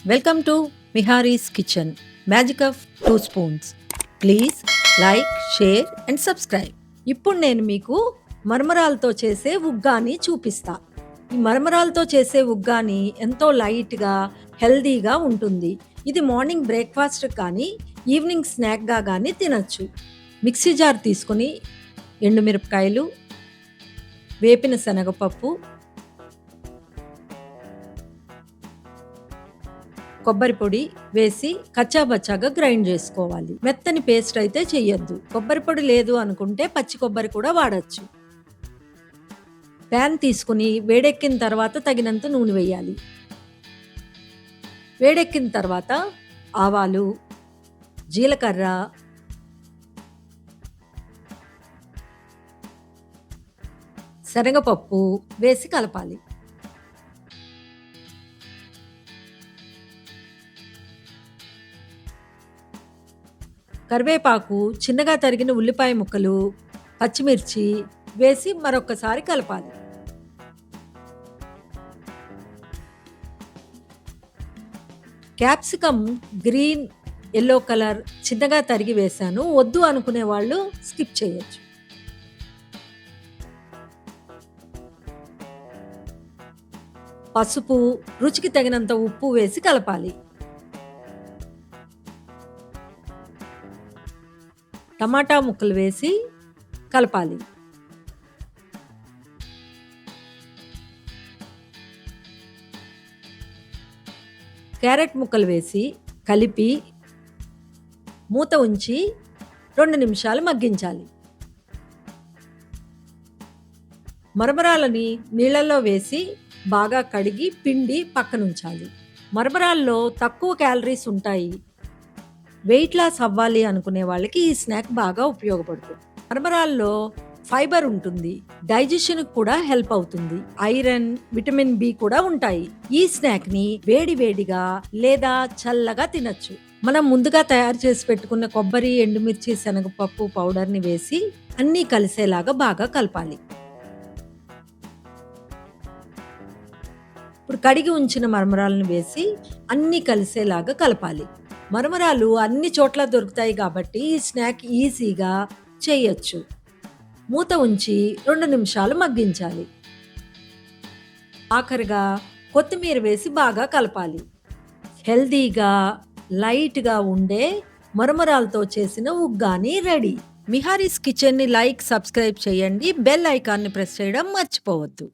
Welcome to Mihari's kitchen magic of 2 spoons. Please like, share and subscribe. ఇప్పుడు నేను మీకు మరమరాలతో చేసే ఉగ్గాని చూపిస్తా. ఈ మరమరాలతో చేసే ఉగ్గాని ఎంతో లైట్గా హెల్దీగా ఉంటుంది. ఇది మార్నింగ్ బ్రేక్ఫాస్ట్ కానీ ఈవినింగ్ స్నాక్గా కానీ తినచ్చు. మిక్సీ జార్ తీసుకుని ఎండుమిరపకాయలు, వేపిన శనగపప్పు, కొబ్బరి పొడి వేసి కచ్చాబచ్చాగా గ్రైండ్ చేసుకోవాలి. మెత్తని పేస్ట్ అయితే చెయ్యొద్దు. కొబ్బరి పొడి లేదు అనుకుంటే పచ్చి కొబ్బరి కూడా వాడచ్చు. ప్యాన్ తీసుకుని వేడెక్కిన తర్వాత తగినంత నూనె వేయాలి. వేడెక్కిన తర్వాత ఆవాలు, జీలకర్ర, శనగపప్పు వేసి కలపాలి. కరివేపాకు, చిన్నగా తరిగిన ఉల్లిపాయ ముక్కలు, పచ్చిమిర్చి వేసి మరొకసారి కలపాలి. క్యాప్సికమ్ గ్రీన్, ఎల్లో కలర్ చిన్నగా తరిగి వేశాను. వద్దు అనుకునే వాళ్ళు స్కిప్ చేయొచ్చు. పసుపు, రుచికి తగినంత ఉప్పు వేసి కలపాలి. టమాటా ముక్కలు వేసి కలపాలి. క్యారెట్ ముక్కలు వేసి కలిపి మూత ఉంచి 2 నిమిషాలు మగ్గించాలి. మరమరాలని నీళ్ళల్లో వేసి బాగా కడిగి పిండి పక్కనుంచాలి. మరమరాల్లో తక్కువ క్యాలరీస్ ఉంటాయి. వెయిట్ లాస్ అవ్వాలి అనుకునే వాళ్ళకి ఈ స్నాక్ బాగా ఉపయోగపడుతుంది. మరమరాల్లో ఫైబర్ ఉంటుంది. డైజెషన్ కూడా హెల్ప్ అవుతుంది. ఐరన్, విటమిన్ బి కూడా ఉంటాయి. ఈ స్నాక్ ని వేడి వేడిగా లేదా చల్లగా తినచ్చు. మనం ముందుగా తయారు చేసి పెట్టుకున్న కొబ్బరి, ఎండుమిర్చి, శనగపప్పు పౌడర్ ని వేసి అన్నీ కలిసేలాగా బాగా కలపాలి. ఇప్పుడు కడిగి ఉంచిన మరమరాలను వేసి అన్నీ కలిసేలాగా కలపాలి. మరమరాలు అన్ని చోట్ల దొరుకుతాయి కాబట్టి ఈ స్నాక్ ఈజీగా చేయొచ్చు. మూత ఉంచి 2 నిమిషాలు మగ్గించాలి. ఆఖరిగా కొత్తిమీర వేసి బాగా కలపాలి. హెల్దీగా, లైట్గా ఉండే మరమరాలతో చేసిన ఉగ్గాని రెడీ. మిహారీస్ కిచెన్ని లైక్, సబ్స్క్రైబ్ చేయండి. బెల్ ఐకాన్ని ప్రెస్ చేయడం మర్చిపోవద్దు.